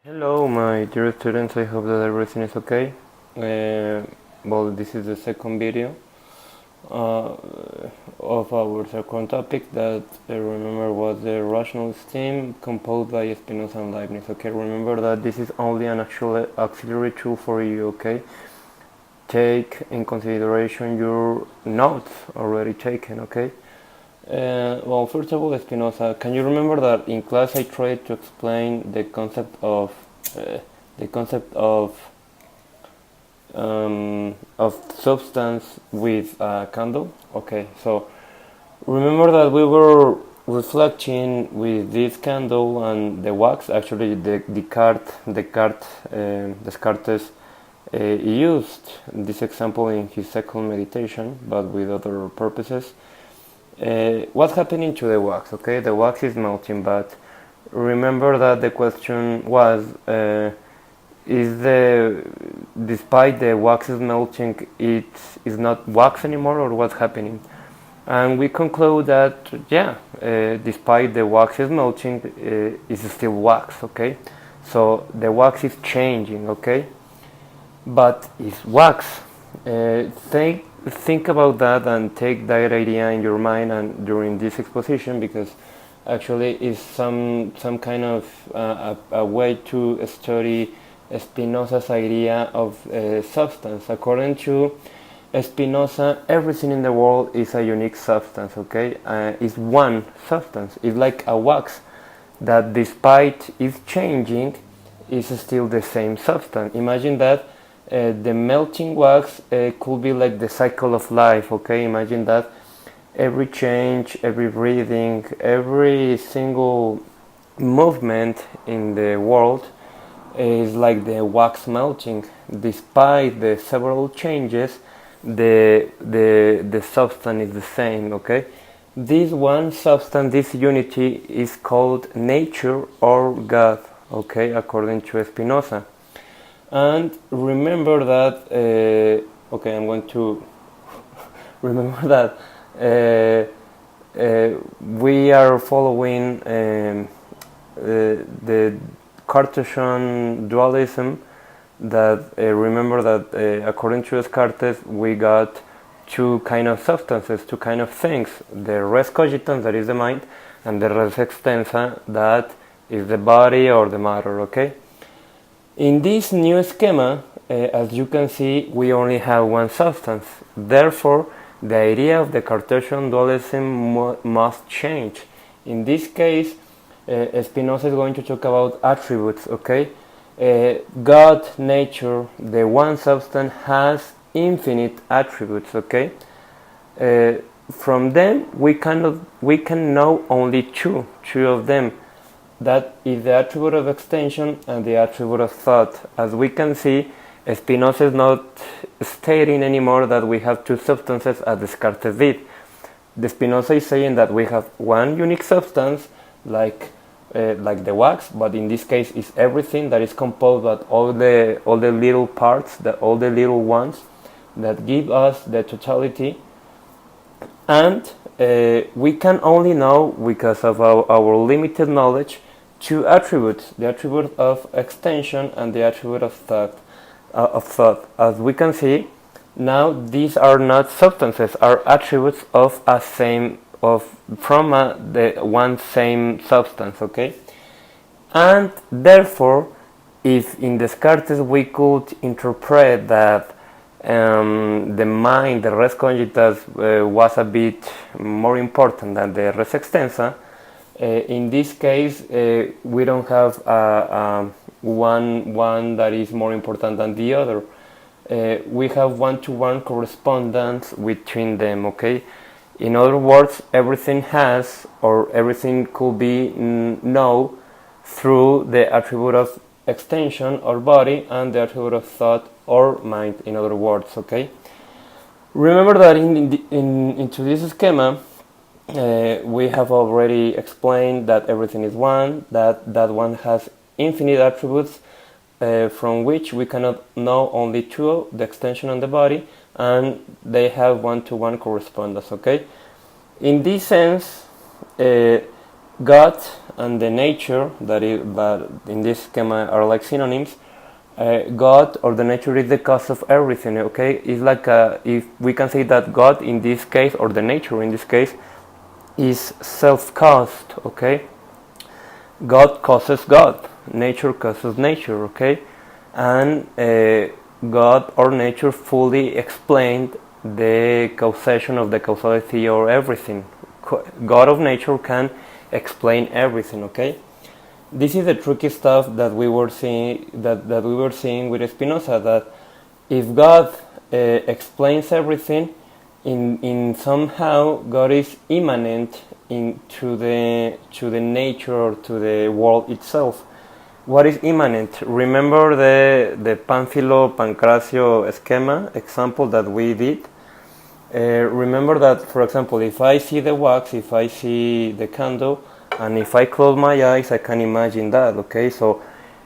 Hello, my dear students. I hope that everything is okay. Well, this is the second video uh, of our second topic that remember was the rationalist theme composed by Spinoza and Leibniz. Okay, remember that this is only an actual auxiliary tool for you. Okay, take in consideration your notes already taken. Okay. Well, first of all, Spinoza, can you remember that in class I tried to explain uh, the concept of substance with a candle? Okay, so remember that we were reflecting with this candle and the wax. Actually, Descartes used this example in his second meditation, but with other purposes. What's happening to the wax? Okay, the wax is melting, but remember that the question was, despite the wax is melting, it is not wax anymore, or what's happening? And we conclude that, despite the wax is melting, it's still wax, okay? So the wax is changing, okay? But it's wax. Think about that and take that idea in your mind and during this exposition, because actually it's some kind of a way to study Spinoza's idea of substance. According to Spinoza, everything in the world is a unique substance. Okay, it's one substance. It's like a wax that, despite its changing, is still the same substance. Imagine that. The melting wax could be like the cycle of life. Okay, imagine that every change, every breathing, every single movement in the world is like the wax melting. Despite the several changes, the substance is the same. Okay, this one substance, this unity, is called nature or God. Okay, according to Spinoza. And remember that, okay, I'm going to remember that we are following the Cartesian dualism. That remember that according to Descartes, we got two kind of substances, two kind of things: the res cogitans, that is the mind, and the res extensa, that is the body or the matter. Okay. In this new schema, as you can see, we only have one substance. Therefore, the idea of the Cartesian dualism must change. In this case, Spinoza is going to talk about attributes. Okay, God, nature, the one substance, has infinite attributes. Okay, from them we can know only two of them. That is the attribute of extension and the attribute of thought. As we can see, Spinoza is not stating anymore that we have two substances as Descartes did. The Spinoza is saying that we have one unique substance, like the wax, but in this case it's everything that is composed by all the little parts, all the little ones that give us the totality. And we can only know, because of our limited knowledge, two attributes: the attribute of extension and the attribute of thought. As we can see, now these are not substances, are attributes of the one same substance. Okay, and therefore, if in Descartes we could interpret that the mind, the res cogitans, was a bit more important than the res extensa, in this case we don't have one that is more important than the other. We have one-to-one correspondence between them. Okay, in other words, everything has, or everything could be known through the attribute of extension or body and the attribute of thought or mind, in other words. Okay, remember that into this schema we have already explained that everything is one, that one has infinite attributes, from which we cannot know only two, the extension and the body, and they have one-to-one correspondence. Okay, in this sense, God and the nature, that is, but in this schema are like synonyms. God or the nature is the cause of everything. Okay, it's like if we can say that God in this case, or the nature in this case, is self-caused. Okay, God causes God, nature causes nature. Okay, and God or nature fully explained the causation of the causality or everything. God of nature can explain everything. Okay, this is the tricky stuff that we were seeing with Spinoza. That if God explains everything, in somehow God is immanent to the nature or to the world itself. What is immanent? Remember the Pánfilo Pancracio schema example that we did. Remember that, for example, if I see the wax, if I see the candle, and if I close my eyes, I can imagine that. Okay, so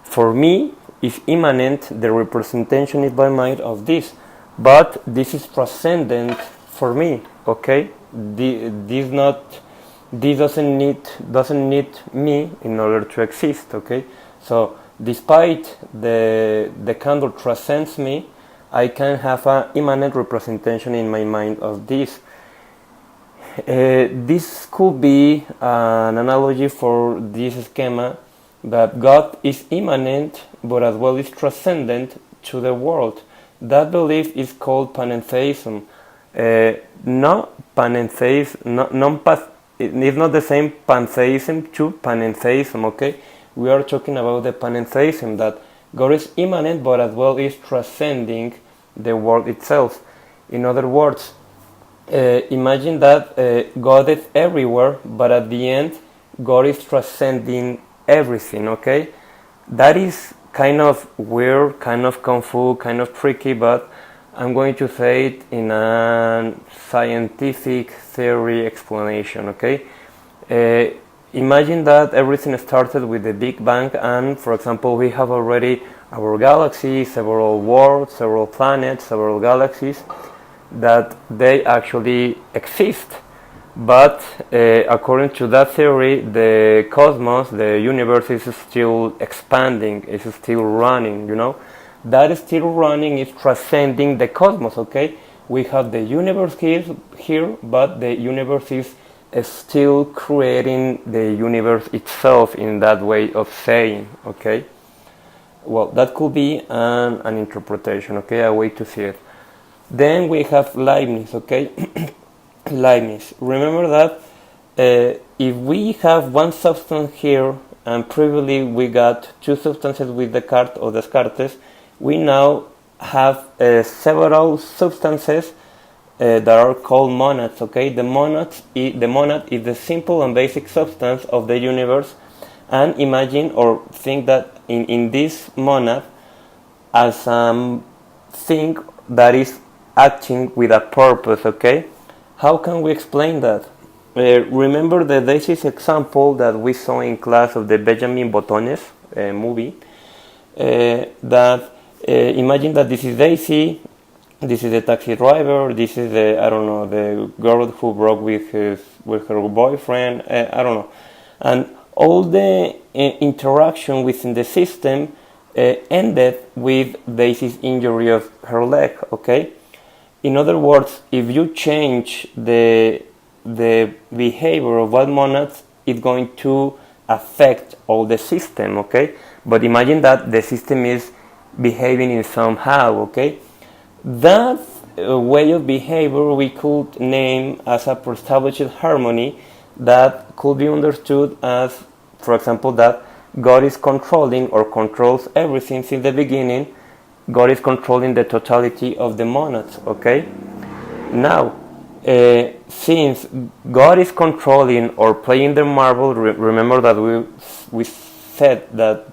for me, it's immanent. The representation is by mind of this, but this is transcendent for me. Okay, this doesn't need me in order to exist. Okay, so despite the candle transcends me, I can have an immanent representation in my mind of this. This could be an analogy for this schema, that God is immanent but as well is transcendent to the world. That belief is called panentheism. No panentheism, it's not the same pantheism to panentheism. Okay, we are talking about the panentheism, that God is immanent but as well is transcending the world itself. In other words, imagine that God is everywhere, but at the end, God is transcending everything. Okay, that is kind of weird, kind of confused, kind of tricky, but I'm going to say it in a scientific theory explanation. Okay, imagine that everything started with the Big Bang, and for example, we have already our galaxy, several worlds, several planets, several galaxies, that they actually exist. But according to that theory, the cosmos, the universe, is still expanding, is still running. That is still running is transcending the cosmos. Okay, we have the universe here, but the universe is still creating the universe itself, in that way of saying. Okay, well, that could be an interpretation. Okay, a way to see it. Then we have Leibniz. Okay, Leibniz. Remember that if we have one substance here, and previously we got two substances with Descartes or Descartes, we now have several substances that are called monads. Okay, the monad is the simple and basic substance of the universe, and imagine or think that in this monad as thing that is acting with a purpose. Okay, how can we explain that? Remember the Daisy's example that we saw in class of the Benjamin Botones movie, that imagine that this is Daisy, this is the taxi driver, this is the girl who broke with her boyfriend, I don't know, and all the interaction within the system ended with Daisy's injury of her leg. Okay, in other words, if you change the behavior of one monad, it's going to affect all the system. Okay, but imagine that the system is behaving in somehow. Okay, that way of behavior we could name as a pre-established harmony, that could be understood as, for example, that God is controlling or controls everything since the beginning. God is controlling the totality of the monads. Okay, now since God is controlling or playing the marble, remember that we said that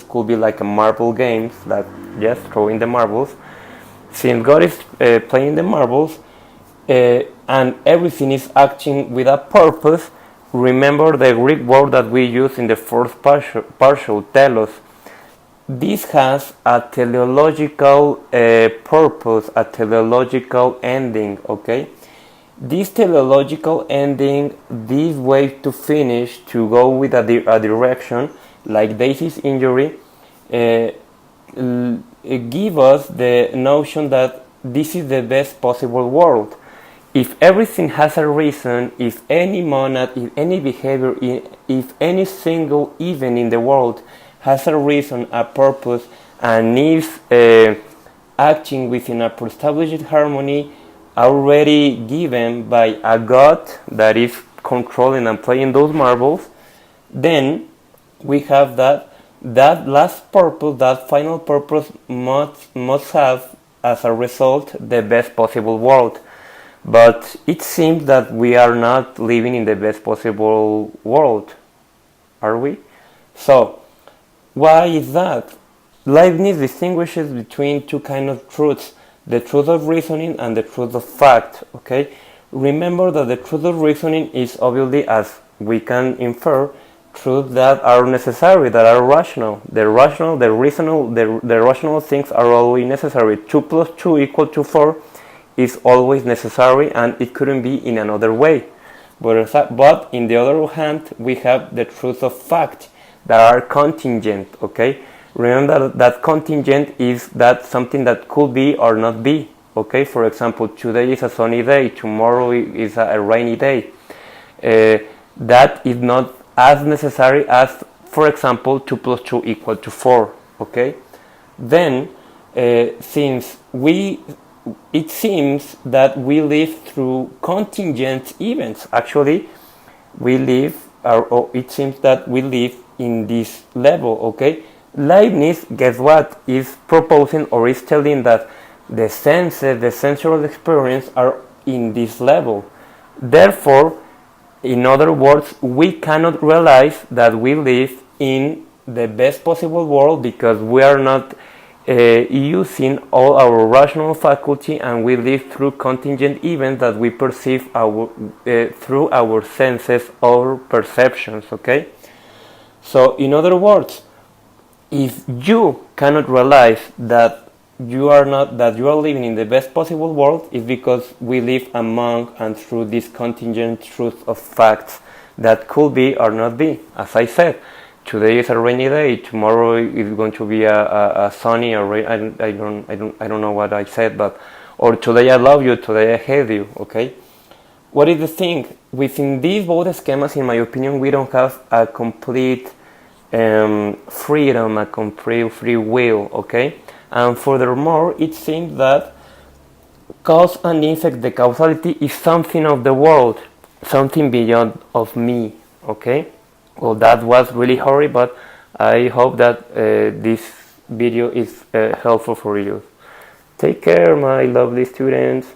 could be like a marble game, that just throwing the marbles. Since God is playing the marbles and everything is acting with a purpose, remember the Greek word that we use in the first partial, telos. This has a teleological purpose, a teleological ending. Okay, This teleological ending, this way to finish, to go with a direction, like Daisy's injury, give us the notion that this is the best possible world. If everything has a reason, if any monad, if any behavior, if any single event in the world has a reason, a purpose, and is acting within a pre-established harmony already given by a god that is controlling and playing those marbles, then we have that last purpose, that final purpose must have as a result the best possible world. But it seems that we are not living in the best possible world, are we? So, why is that? Leibniz distinguishes between two kinds of truths, the truth of reasoning and the truth of fact, okay? Remember that the truth of reasoning is obviously, as we can infer, truths that are necessary, that are rational. The rational things are always necessary. 2 plus 2 equal to 4 is always necessary, and it couldn't be in another way. But in the other hand, we have the truth of fact that are contingent, okay? Remember that contingent is that something that could be or not be, okay? For example, today is a sunny day, tomorrow is a rainy day. That is not as necessary as, for example, 2 plus 2 equal to 4, okay? Then, since it seems that we live through contingent events. Actually, it seems that we live in this level, okay? Leibniz, guess what, is proposing or is telling that the senses, the sensual experience are in this level. Therefore, in other words, we cannot realize that we live in the best possible world because we are not using all our rational faculty, and we live through contingent events that we perceive through our senses or perceptions, okay? So, in other words, if you cannot realize that you are living in the best possible world, it's because we live among and through this contingent truth of facts that could be or not be. As I said, today is a rainy day, tomorrow is going to be a sunny or rain. I don't know what I said, but or today I love you, today I hate you, okay? What is the thing? Within these both schemas, in my opinion, we don't have a complete freedom, a complete free will, okay? And furthermore, it seems that cause and effect, the causality, is something of the world, something beyond of me, okay? Well, that was really horrible, but I hope that this video is helpful for you. Take care, my lovely students.